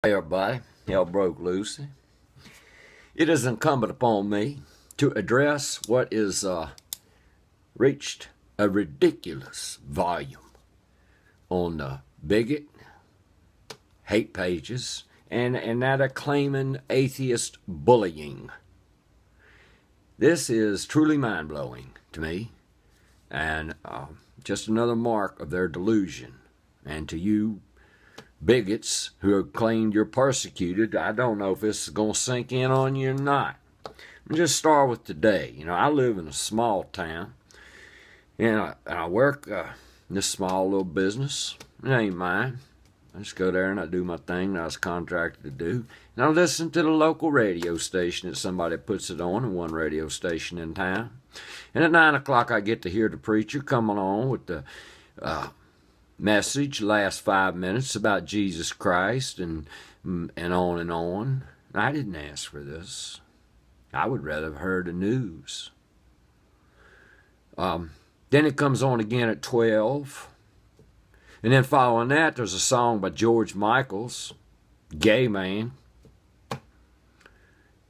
Hey everybody, hell broke loose. It is incumbent upon me to address what is reached a ridiculous volume on the bigot, hate pages, and that acclaiming atheist bullying. This is truly mind-blowing to me, and just another mark of their delusion. And to you bigots who have claimed you're persecuted, I don't know if this is going to sink in on you or not. I'm just start with today. I live in a small town, and I work this small little business. It ain't mine. I just go there and I do my thing that I was contracted to do. And I listen to the local radio station that somebody puts it on in one radio station in town. And at 9 o'clock I get to hear the preacher coming on with the message, last 5 minutes about Jesus Christ and on and on. I didn't ask for this. I would rather have heard the news. Then it comes on again at 12. And then following that, there's a song by George Michael's, Gay Man. And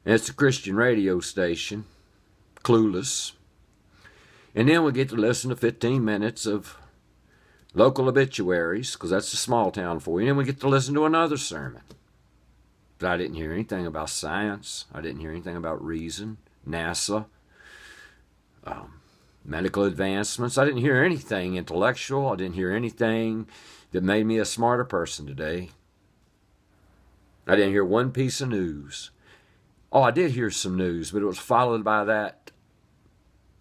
it's a Christian radio station, Clueless. And then we get to listen to 15 minutes of local obituaries, because that's a small town for you. And then we get to listen to another sermon. But I didn't hear anything about science. I didn't hear anything about reason, NASA, medical advancements. I didn't hear anything intellectual. I didn't hear anything that made me a smarter person today. I didn't hear one piece of news. Oh, I did hear some news, but it was followed by that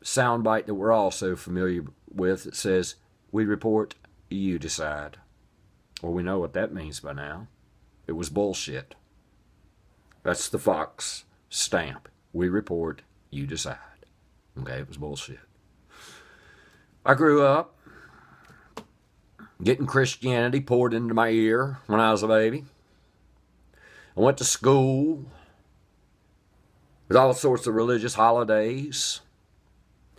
soundbite that we're all so familiar with. It says, "We report, you decide." Well, we know what that means by now. It was bullshit. That's the Fox stamp. We report, you decide. Okay, it was bullshit. I grew up getting Christianity poured into my ear when I was a baby. I went to school with all sorts of religious holidays.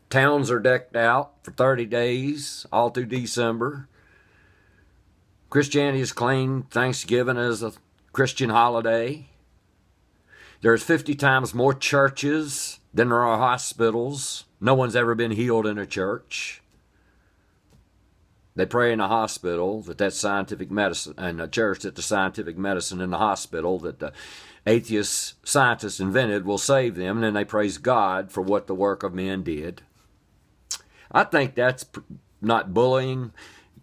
Towns are decked out for 30 days, all through December. Christianity has claimed Thanksgiving as a Christian holiday. There's 50 times more churches than there are hospitals. No one's ever been healed in a church. They pray in a hospital that scientific medicine, and a church that the scientific medicine in the hospital that the atheist scientists invented will save them, and then they praise God for what the work of men did. I think that's not bullying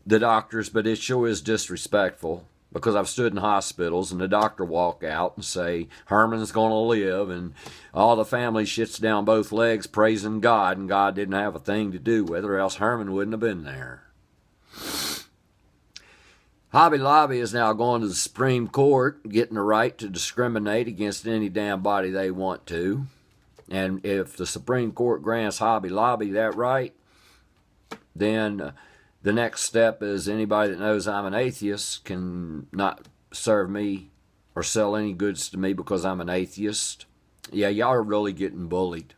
the doctors, but it sure is disrespectful, because I've stood in hospitals and the doctor walk out and say, "Herman's going to live," and all the family shits down both legs praising God, and God didn't have a thing to do with it, or else Herman wouldn't have been there. Hobby Lobby is now going to the Supreme Court, getting the right to discriminate against any damn body they want to. And if the Supreme Court grants Hobby Lobby that right, then the next step is anybody that knows I'm an atheist can not serve me or sell any goods to me because I'm an atheist. Yeah, y'all are really getting bullied.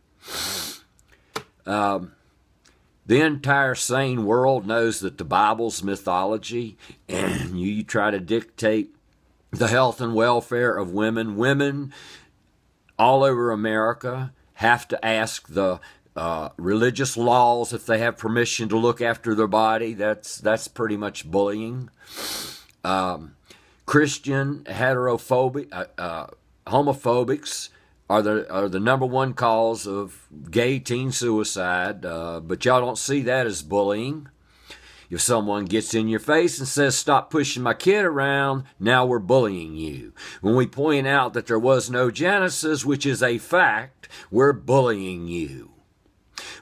The entire sane world knows that the Bible's mythology, and you try to dictate the health and welfare of women. Women all over America have to ask the religious laws if they have permission to look after their body. That's pretty much bullying. Christian homophobics are the number one cause of gay teen suicide, but y'all don't see that as bullying. If someone gets in your face and says, "Stop pushing my kid around," now we're bullying you. When we point out that there was no Genesis, which is a fact, we're bullying you.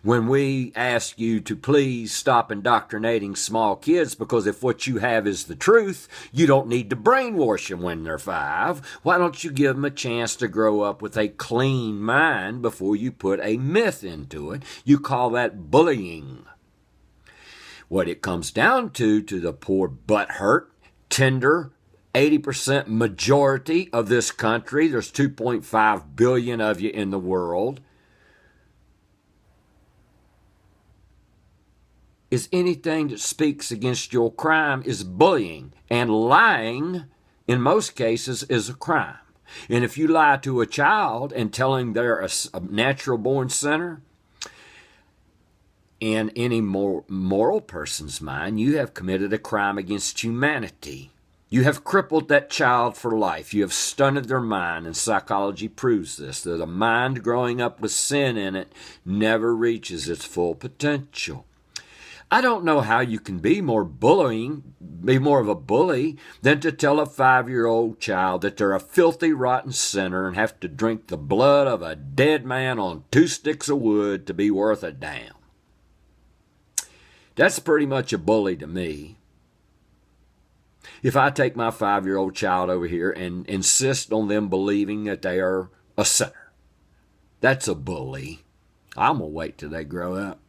When we ask you to please stop indoctrinating small kids, because if what you have is the truth, you don't need to brainwash them when they're 5. Why don't you give them a chance to grow up with a clean mind before you put a myth into it? You call that bullying. What it comes down to the poor butthurt, tender, 80% majority of this country, there's 2.5 billion of you in the world, is anything that speaks against your crime is bullying. And lying in most cases, is a crime. And if you lie to a child and tell him they're a natural-born sinner, in any moral person's mind, you have committed a crime against humanity. You have crippled that child for life. You have stunted their mind, and psychology proves this, that a mind growing up with sin in it never reaches its full potential. I don't know how you can be more of a bully than to tell a 5-year-old child that they're a filthy, rotten sinner and have to drink the blood of a dead man on 2 sticks of wood to be worth a damn. That's pretty much a bully to me. If I take my 5-year-old child over here and insist on them believing that they are a sinner, that's a bully. I'm going to wait till they grow up.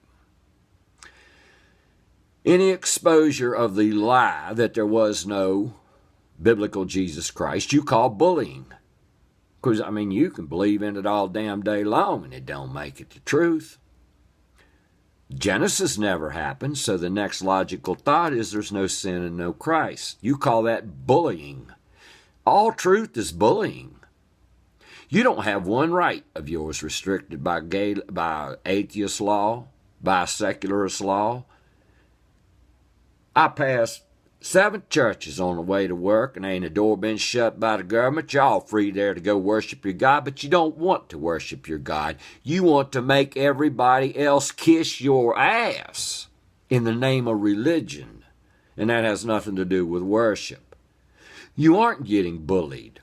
Any exposure of the lie that there was no biblical Jesus Christ, you call bullying. Because, you can believe in it all damn day long and it don't make it the truth. Genesis never happened, so the next logical thought is there's no sin and no Christ. You call that bullying. All truth is bullying. You don't have one right of yours restricted by atheist law, by secularist law. I passed 7 churches on the way to work, and ain't a door been shut by the government. Y'all free there to go worship your God, but you don't want to worship your God. You want to make everybody else kiss your ass in the name of religion, and that has nothing to do with worship. You aren't getting bullied.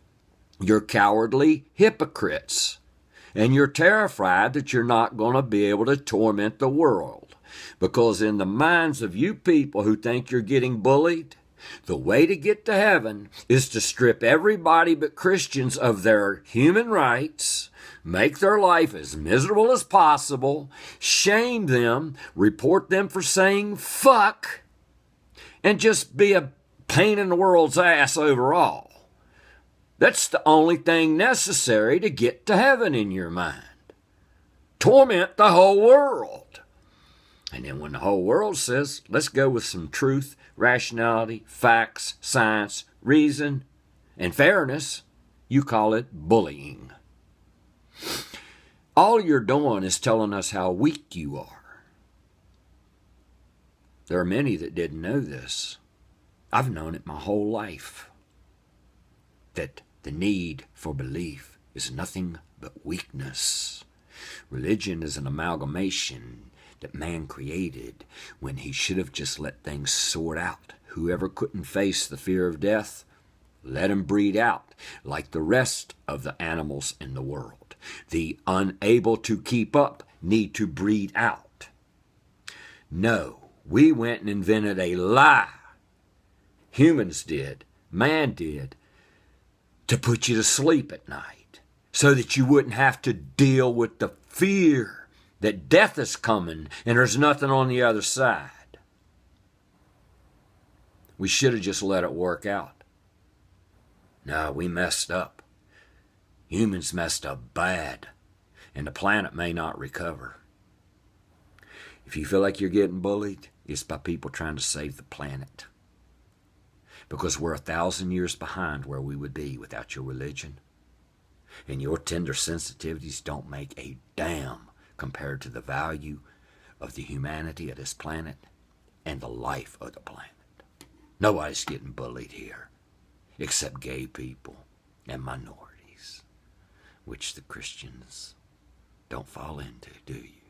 You're cowardly hypocrites, and you're terrified that you're not going to be able to torment the world. Because in the minds of you people who think you're getting bullied, the way to get to heaven is to strip everybody but Christians of their human rights, make their life as miserable as possible, shame them, report them for saying fuck, and just be a pain in the world's ass overall. That's the only thing necessary to get to heaven in your mind. Torment the whole world. And then when the whole world says, let's go with some truth, rationality, facts, science, reason, and fairness, you call it bullying. All you're doing is telling us how weak you are. There are many that didn't know this. I've known it my whole life. That the need for belief is nothing but weakness. Religion is an amalgamation that man created when he should have just let things sort out. Whoever couldn't face the fear of death, let him breed out like the rest of the animals in the world. The unable to keep up need to breed out. No, we went and invented a lie. Humans did, man did, to put you to sleep at night so that you wouldn't have to deal with the fear that death is coming and there's nothing on the other side. We should have just let it work out. No, we messed up. Humans messed up bad, and the planet may not recover. If you feel like you're getting bullied, it's by people trying to save the planet. Because we're 1,000 years behind where we would be without your religion. And your tender sensitivities don't make a damn compared to the value of the humanity of this planet and the life of the planet. Nobody's getting bullied here, except gay people and minorities, which the Christians don't fall into, do you?